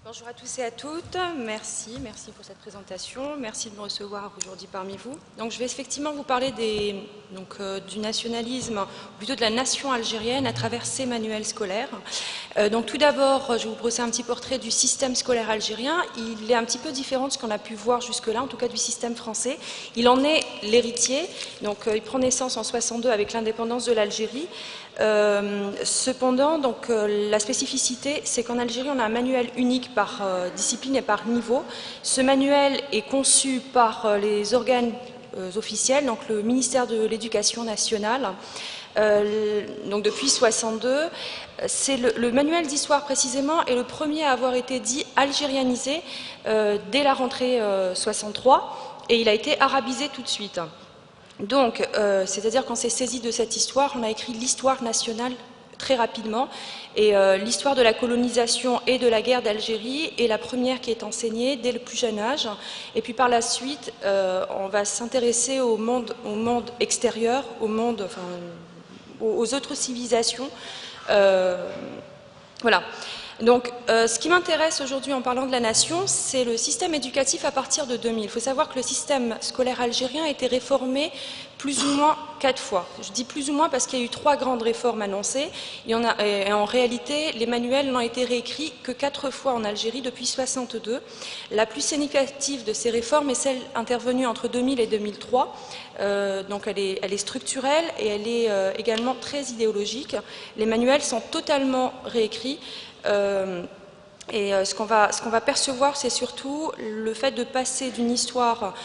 Bonjour à tous et à toutes, merci pour cette présentation, merci de me recevoir aujourd'hui parmi vous. Donc je vais effectivement vous parler du nationalisme, ou plutôt de la nation algérienne à travers ces manuels scolaires. Donc tout d'abord, je vais vous brosser un petit portrait du système scolaire algérien. Il est un petit peu différent de ce qu'on a pu voir jusque-là, en tout cas du système français. Il en est l'héritier, donc il prend naissance en 62 avec l'indépendance de l'Algérie. Cependant, la spécificité, c'est qu'en Algérie, on a un manuel unique par discipline et par niveau. Ce manuel est conçu par les organes officiels, donc le ministère de l'Éducation nationale. Donc depuis 62, c'est le manuel d'histoire précisément est le premier à avoir été dit algérianisé dès la rentrée 63 et il a été arabisé tout de suite. Donc, c'est-à-dire qu'on s'est saisi de cette histoire, on a écrit l'histoire nationale très rapidement, et l'histoire de la colonisation et de la guerre d'Algérie est la première qui est enseignée dès le plus jeune âge, et puis par la suite, on va s'intéresser au monde extérieur, aux autres civilisations. Voilà. Donc, ce qui m'intéresse aujourd'hui en parlant de la nation, c'est le système éducatif à partir de 2000. Il faut savoir que le système scolaire algérien a été réformé plus ou moins 4 fois. Je dis plus ou moins parce qu'il y a eu 3 grandes réformes annoncées. Et en réalité, les manuels n'ont été réécrits que 4 fois en Algérie depuis 62. La plus significative de ces réformes est celle intervenue entre 2000 et 2003. Donc elle est structurelle et elle est également très idéologique. Les manuels sont totalement réécrits. Ce qu'on va percevoir, c'est surtout le fait de passer d'une histoire,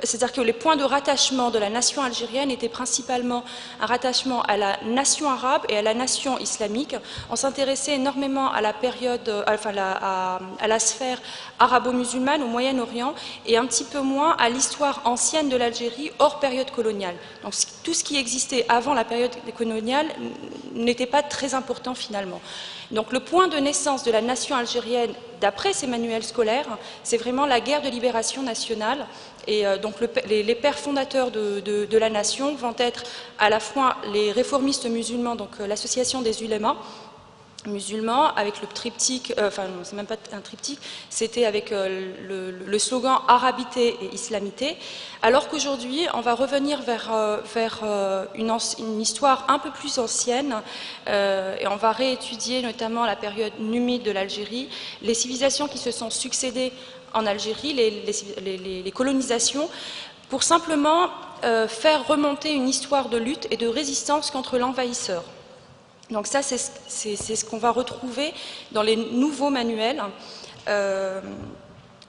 c'est-à-dire que les points de rattachement de la nation algérienne étaient principalement un rattachement à la nation arabe et à la nation islamique. On s'intéressait énormément à la période, à la sphère arabo-musulmane au Moyen-Orient et un petit peu moins à l'histoire ancienne de l'Algérie hors période coloniale. Donc tout ce qui existait avant la période coloniale n'était pas très important finalement. Donc le point de naissance de la nation algérienne, d'après ces manuels scolaires, c'est vraiment la guerre de libération nationale. Et donc les pères fondateurs de la nation vont être à la fois les réformistes musulmans, donc l'association des ulémas musulmans, avec le triptyque, c'est même pas un triptyque, c'était avec le slogan arabité et islamité, alors qu'aujourd'hui on va revenir vers une histoire un peu plus ancienne et on va réétudier notamment la période numide de l'Algérie, les civilisations qui se sont succédées en Algérie, les colonisations, pour simplement faire remonter une histoire de lutte et de résistance contre l'envahisseur. Donc ça, c'est ce qu'on va retrouver dans les nouveaux manuels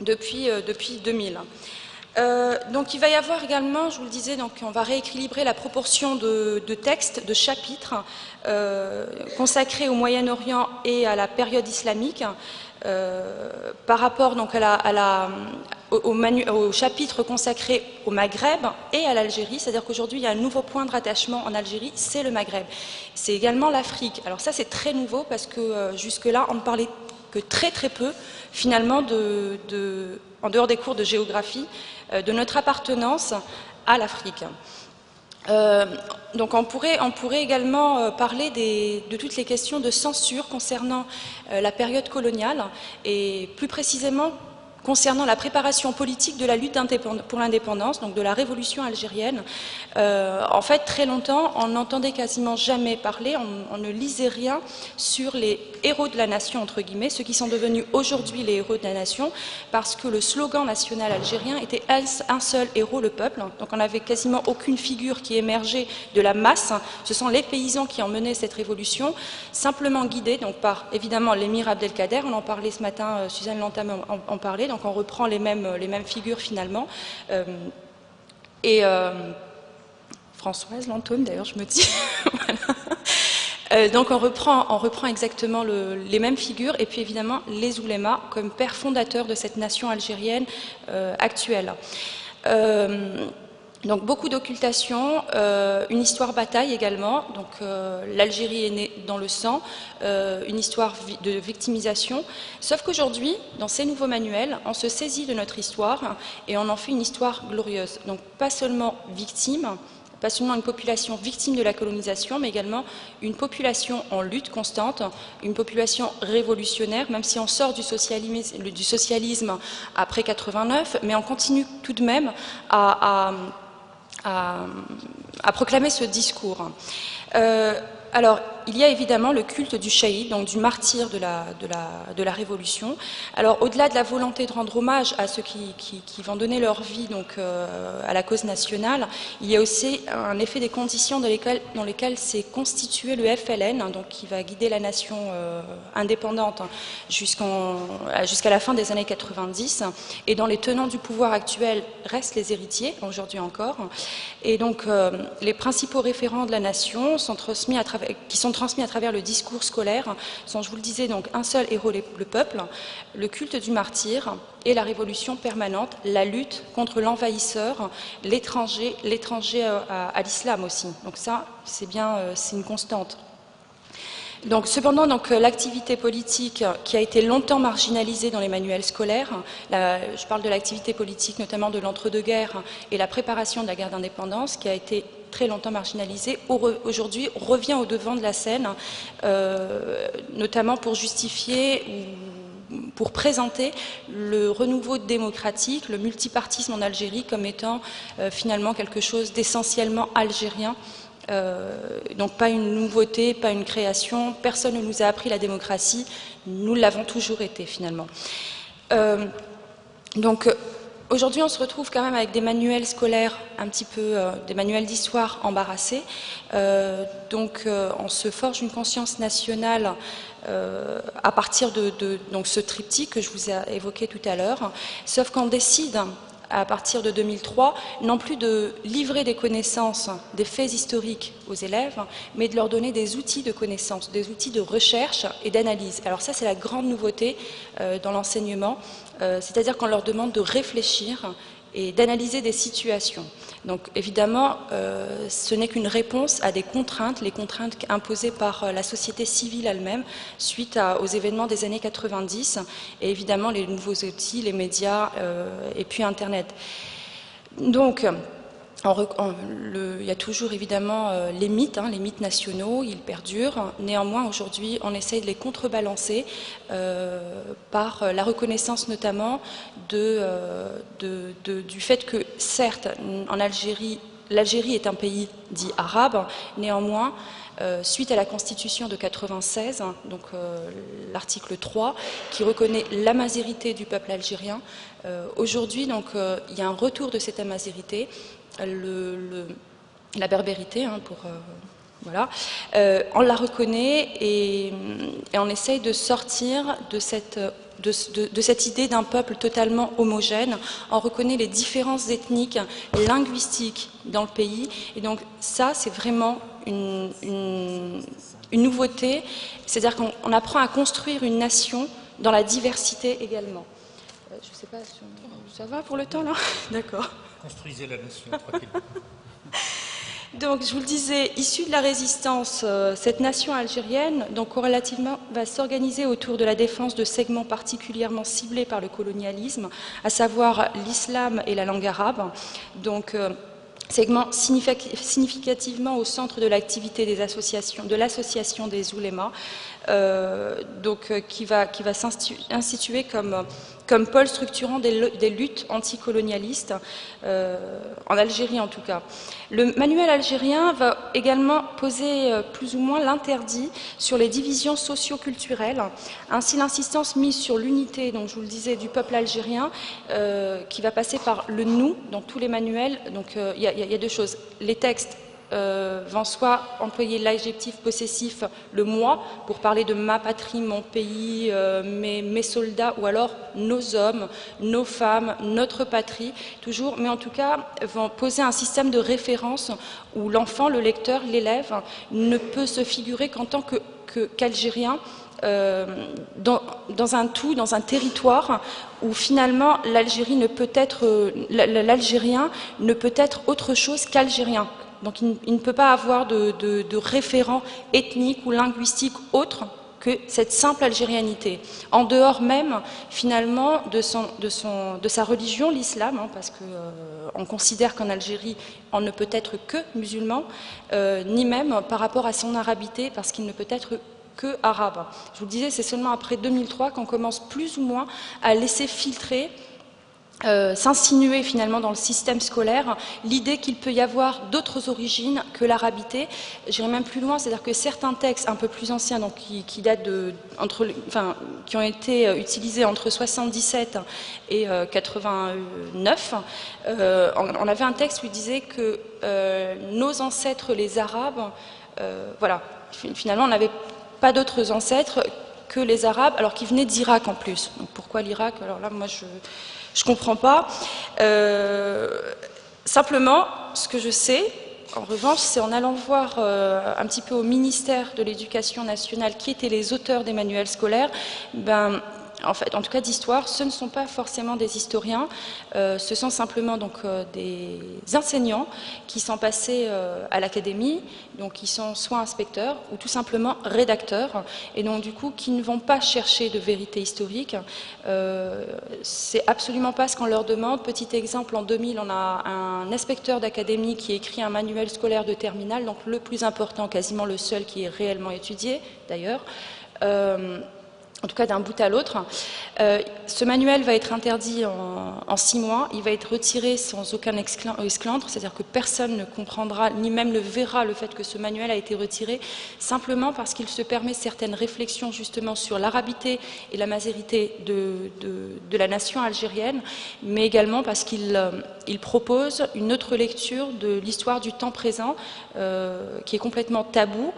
depuis 2000. Donc il va y avoir également, je vous le disais, donc on va rééquilibrer la proportion de textes, de chapitres consacrés au Moyen-Orient et à la période islamique par rapport donc au chapitre consacré au Maghreb et à l'Algérie, c'est-à-dire qu'aujourd'hui il y a un nouveau point de rattachement en Algérie, c'est le Maghreb. C'est également l'Afrique. Alors ça c'est très nouveau parce que jusque-là on ne parlait que très très peu finalement en dehors des cours de géographie, de notre appartenance à l'Afrique. Donc on pourrait également parler de toutes les questions de censure concernant la période coloniale et plus précisément concernant la préparation politique de la lutte pour l'indépendance, donc de la révolution algérienne. En fait, très longtemps, on n'entendait quasiment jamais parler, on ne lisait rien sur les héros de la nation, entre guillemets, ceux qui sont devenus aujourd'hui les héros de la nation, parce que le slogan national algérien était un seul héros, le peuple. Donc on n'avait quasiment aucune figure qui émergeait de la masse. Ce sont les paysans qui ont mené cette révolution, simplement guidés donc, par évidemment l'émir Abdelkader, on en parlait ce matin, Suzanne Lantam en parlait, donc on reprend les mêmes figures finalement. Françoise Lantôme, d'ailleurs, je me dis. Voilà. Donc on reprend exactement les mêmes figures, et puis évidemment les oulémas comme pères fondateurs de cette nation algérienne actuelle. Donc beaucoup d'occultation, une histoire bataille également, donc l'Algérie est née dans le sang, une histoire de victimisation, sauf qu'aujourd'hui, dans ces nouveaux manuels, on se saisit de notre histoire et on en fait une histoire glorieuse. Donc pas seulement victime, pas seulement une population victime de la colonisation, mais également une population en lutte constante, une population révolutionnaire, même si on sort du socialisme après 89, mais on continue tout de même à proclamer ce discours. Alors, il y a évidemment le culte du shahid, donc du martyr de la Révolution. Alors, au-delà de la volonté de rendre hommage à ceux qui vont donner leur vie donc, à la cause nationale, il y a aussi un effet des conditions dans lesquelles s'est constitué le FLN, hein, donc, qui va guider la nation indépendante jusqu'à la fin des années 90, et dont les tenants du pouvoir actuel restent les héritiers, aujourd'hui encore. Et donc, les principaux référents de la nation qui sont transmis à travers le discours scolaire sont, je vous le disais, donc un seul héros, le peuple, le culte du martyr et la révolution permanente, la lutte contre l'envahisseur, l'étranger à l'islam aussi. Donc ça, c'est bien, c'est une constante. Donc, cependant, l'activité politique qui a été longtemps marginalisée dans les manuels scolaires, je parle de l'activité politique notamment de l'entre-deux-guerres et la préparation de la guerre d'indépendance, qui a été très longtemps marginalisée, aujourd'hui revient au devant de la scène, notamment pour justifier ou pour présenter le renouveau démocratique, le multipartisme en Algérie comme étant finalement quelque chose d'essentiellement algérien. Donc pas une nouveauté, pas une création, personne ne nous a appris la démocratie, nous l'avons toujours été finalement. Donc aujourd'hui on se retrouve quand même avec des manuels scolaires un petit peu, des manuels d'histoire embarrassés, donc on se forge une conscience nationale à partir de donc, ce triptyque que je vous ai évoqué tout à l'heure, sauf qu'on décide à partir de 2003, non plus de livrer des connaissances, des faits historiques aux élèves, mais de leur donner des outils de connaissance, des outils de recherche et d'analyse. Alors ça, c'est la grande nouveauté dans l'enseignement, c'est-à-dire qu'on leur demande de réfléchir et d'analyser des situations. Donc évidemment, ce n'est qu'une réponse à des contraintes, les contraintes imposées par la société civile elle-même suite aux événements des années 90 et évidemment les nouveaux outils, les médias et puis Internet. Donc, il y a toujours évidemment les mythes nationaux, ils perdurent. Néanmoins, aujourd'hui, on essaye de les contrebalancer par la reconnaissance notamment du fait que, certes, en Algérie, l'Algérie est un pays dit arabe, néanmoins, suite à la Constitution de 96, donc l'article 3, qui reconnaît l'amazérité du peuple algérien, aujourd'hui, donc, il y a un retour de cette amazérité, la berbérité, voilà, on la reconnaît et on essaye de sortir de cette idée d'un peuple totalement homogène. On reconnaît les différences ethniques, linguistiques dans le pays. Et donc ça, c'est vraiment une nouveauté. C'est-à-dire qu'on apprend à construire une nation dans la diversité également. Je ne sais pas, ça va pour le temps là? D'accord. Construisez la nation, tranquillement. Donc, je vous le disais, issue de la résistance, cette nation algérienne, donc corrélativement, va s'organiser autour de la défense de segments particulièrement ciblés par le colonialisme, à savoir l'islam et la langue arabe. Donc, segment significativement au centre de l'activité des associations, de l'association des oulémas, qui va s'instituer comme pôle structurant des luttes anticolonialistes, en Algérie en tout cas. Le manuel algérien va également poser plus ou moins l'interdit sur les divisions socio-culturelles, ainsi l'insistance mise sur l'unité, donc je vous le disais, du peuple algérien, qui va passer par le « nous » dans tous les manuels. Donc il y a deux choses. Les textes vont soit employer l'adjectif possessif, le moi, pour parler de ma patrie, mon pays, mes soldats, ou alors nos hommes, nos femmes, notre patrie, toujours, mais en tout cas vont poser un système de référence où l'enfant, le lecteur, l'élève ne peut se figurer qu'en tant qu'Algérien, dans un tout, dans un territoire où finalement l'Algérien ne peut être autre chose qu'algérien. Donc il ne peut pas avoir de référent ethnique ou linguistique autre que cette simple algérianité, en dehors même finalement de sa religion, l'islam, hein, parce qu'on considère qu'en Algérie on ne peut être que musulman, ni même par rapport à son arabité, parce qu'il ne peut être que arabe. Je vous le disais, c'est seulement après 2003 qu'on commence plus ou moins à laisser filtrer, s'insinuer finalement dans le système scolaire l'idée qu'il peut y avoir d'autres origines que l'arabité. J'irai même plus loin, c'est-à-dire que certains textes un peu plus anciens, donc qui datent qui ont été utilisés entre 77 et 89, on avait un texte où il disait que nos ancêtres les Arabes, voilà, finalement on n'avait pas d'autres ancêtres que les Arabes, alors qu'ils venaient d'Irak en plus. Donc pourquoi l'Irak? Alors là, moi, je ne comprends pas. Simplement, ce que je sais, en revanche, c'est en allant voir un petit peu au ministère de l'Éducation nationale qui étaient les auteurs des manuels scolaires, en fait, en tout cas d'histoire, ce ne sont pas forcément des historiens, ce sont simplement donc des enseignants qui sont passés à l'académie, donc qui sont soit inspecteurs ou tout simplement rédacteurs, et donc du coup qui ne vont pas chercher de vérité historique. C'est absolument pas ce qu'on leur demande. Petit exemple, en 2000, on a un inspecteur d'académie qui écrit un manuel scolaire de terminale, donc le plus important, quasiment le seul qui est réellement étudié d'ailleurs. En tout cas d'un bout à l'autre. Ce manuel va être interdit en 6 mois, il va être retiré sans aucun esclandre, c'est-à-dire que personne ne comprendra, ni même ne verra le fait que ce manuel a été retiré, simplement parce qu'il se permet certaines réflexions justement sur l'arabité et la mazérité de la nation algérienne, mais également parce qu'il propose une autre lecture de l'histoire du temps présent, qui est complètement tabou,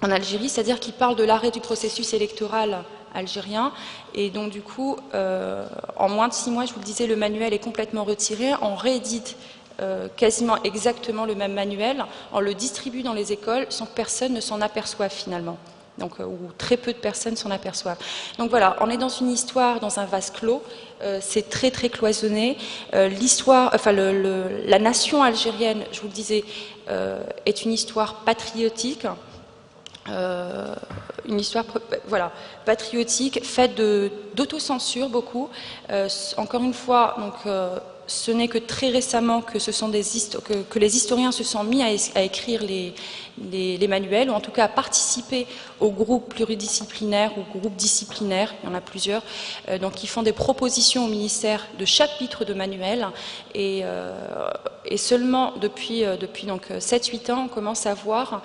en Algérie, c'est-à-dire qu'il parle de l'arrêt du processus électoral algérien, et donc du coup, en moins de 6 mois, je vous le disais, le manuel est complètement retiré, on réédite quasiment exactement le même manuel, on le distribue dans les écoles sans que personne ne s'en aperçoive finalement, donc, où très peu de personnes s'en aperçoivent. Donc voilà, on est dans une histoire, dans un vase clos, c'est très très cloisonné, l'histoire, enfin la nation algérienne, je vous le disais, est une histoire patriotique, une histoire voilà, patriotique, faite d'autocensure beaucoup. Encore une fois, donc, ce n'est que très récemment que, que les historiens se sont mis à écrire les manuels, ou en tout cas à participer aux groupes pluridisciplinaires ou groupes disciplinaires, il y en a plusieurs, donc qui font des propositions au ministère de chapitres de manuels, et seulement depuis donc 7-8 ans, on commence à voir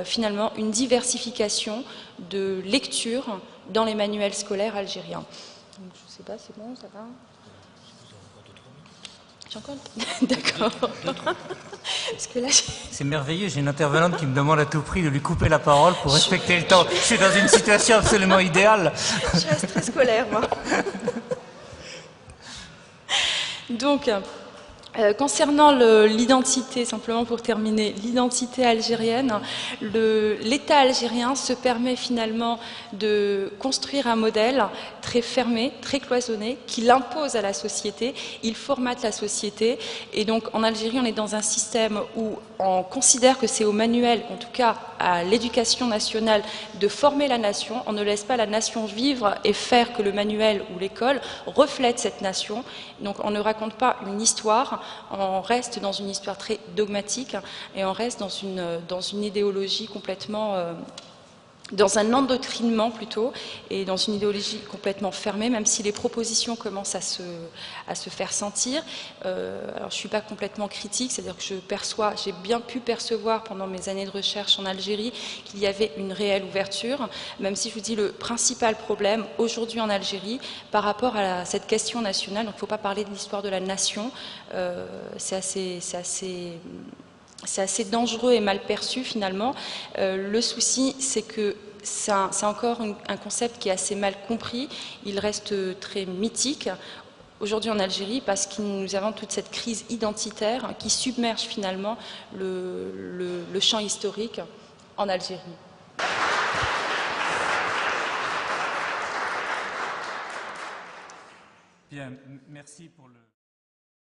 finalement une diversification de lecture dans les manuels scolaires algériens. Donc, je ne sais pas, c'est bon, ça va? J'ai encore... D'accord. Parce que là, c'est merveilleux, j'ai une intervenante qui me demande à tout prix de lui couper la parole pour respecter le temps. Je suis dans une situation absolument idéale. Je reste très scolaire, moi. Donc, concernant l'identité, simplement pour terminer, l'identité algérienne, l'État algérien se permet finalement de construire un modèle très fermé, très cloisonné, qu'il impose à la société, il formate la société, et donc en Algérie on est dans un système où on considère que c'est au manuel, en tout cas à l'éducation nationale, de former la nation, on ne laisse pas la nation vivre et faire que le manuel ou l'école reflète cette nation, donc on ne raconte pas une histoire, on reste dans une histoire très dogmatique et on reste dans une idéologie complètement, dans un endoctrinement plutôt, et dans une idéologie complètement fermée, même si les propositions commencent à se faire sentir. Alors je ne suis pas complètement critique, c'est-à-dire que j'ai bien pu percevoir pendant mes années de recherche en Algérie qu'il y avait une réelle ouverture, même si je vous dis le principal problème aujourd'hui en Algérie par rapport à cette question nationale, donc il ne faut pas parler de l'histoire de la nation, c'est assez dangereux et mal perçu finalement. Le souci, c'est que c'est encore un concept qui est assez mal compris, il reste très mythique aujourd'hui en Algérie parce que nous avons toute cette crise identitaire qui submerge finalement le champ historique en Algérie. Bien, merci pour le...